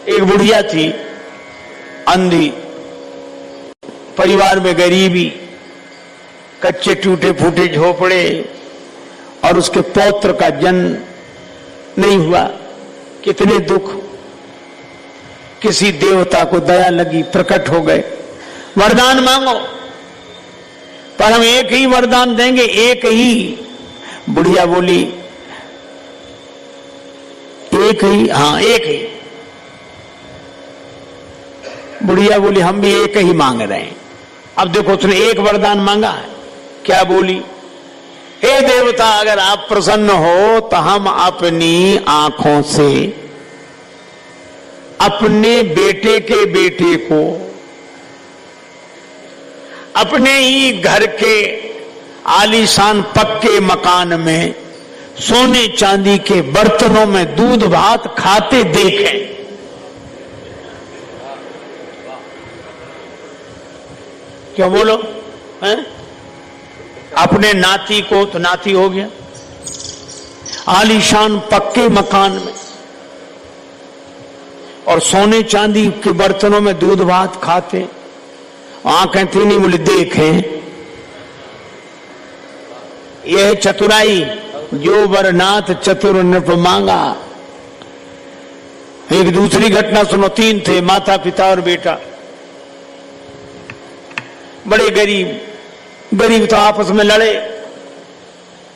एक बुढ़िया थी, अंधी, परिवार में गरीबी, कच्चे टूटे फूटे झोपड़े, और उसके पौत्र का जन्म नहीं हुआ। कितने दुख। किसी देवता को दया लगी, प्रकट हो गए, वरदान मांगो, पर हम एक ही वरदान देंगे, एक ही। बुढ़िया बोली एक ही? हाँ एक ही। बुढ़िया बोली हम भी एक ही मांग रहे हैं। अब देखो उसने एक वरदान मांगा है, क्या बोली? हे देवता, अगर आप प्रसन्न हो तो हम अपनी आंखों से अपने बेटे के बेटे को अपने ही घर के आलीशान पक्के मकान में सोने चांदी के बर्तनों में दूध भात खाते देखें। क्यों बोलो हैं? अपने नाती को, तो नाती हो गया, आलीशान पक्के मकान में और सोने चांदी के बर्तनों में दूध भात खाते। आंखें थी नहीं, बोले देखें। यह चतुराई, जो वरनाथ चतुर नृप मांगा। एक दूसरी घटना सुनो। 3 थे, माता पिता और बेटा, बड़े गरीब तो आपस में लड़े।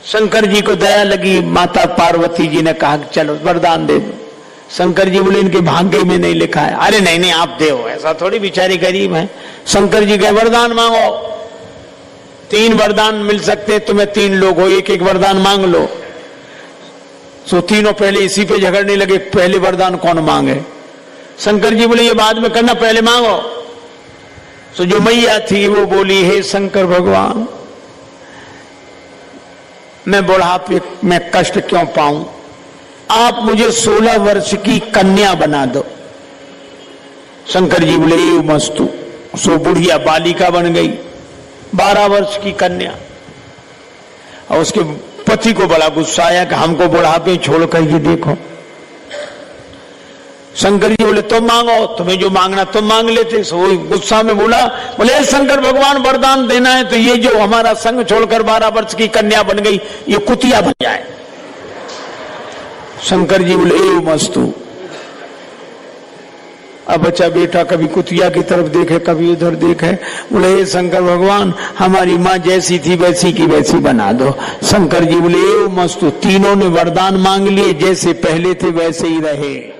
शंकर जी को दया लगी, माता पार्वती जी ने कहा चलो वरदान दे दो। शंकर जी बोले इनके भाग्य में नहीं लिखा है। अरे नहीं आप दे, ऐसा थोड़ी, बेचारी गरीब है। शंकर जी कहे वरदान मांगो, 3 वरदान मिल सकते हैं, तुम्हें 3 लोग हो, एक वरदान मांग लो। सो तीनों पहले इसी पे झगड़ने लगे, पहले वरदान कौन मांगे? शंकर जी बोले ये बाद में करना, पहले मांगो। सो जो मैया थी वो बोली हे शंकर भगवान, मैं बुढ़ापे में कष्ट क्यों पाऊं, आप मुझे 16 वर्ष की कन्या बना दो। शंकर जी बोले ये मस्तु। सो बुढ़िया बालिका बन गई, 12 वर्ष की कन्या। और उसके पति को बड़ा गुस्सा आया कि हमको बुढ़ापे छोड़ कर ये देखो। शंकर जी बोले तुम मांगो, तुम्हें जो मांगना तुम मांग लेते। सो गुस्सा में बोला, बोले शंकर भगवान वरदान देना है तो ये जो हमारा संग छोड़कर 12 वर्ष की कन्या बन गई, ये कुतिया बन जाए। शंकर जी बोले ए मस्तु। अब बच्चा बेटा कभी कुतिया की तरफ देखे, कभी उधर देखे। बोले हे शंकर भगवान, हमारी माँ जैसी थी वैसी की वैसी बना दो। शंकर जी बोले ए मस्तु। तीनों ने वरदान मांग लिए, जैसे पहले थे वैसे ही रहे।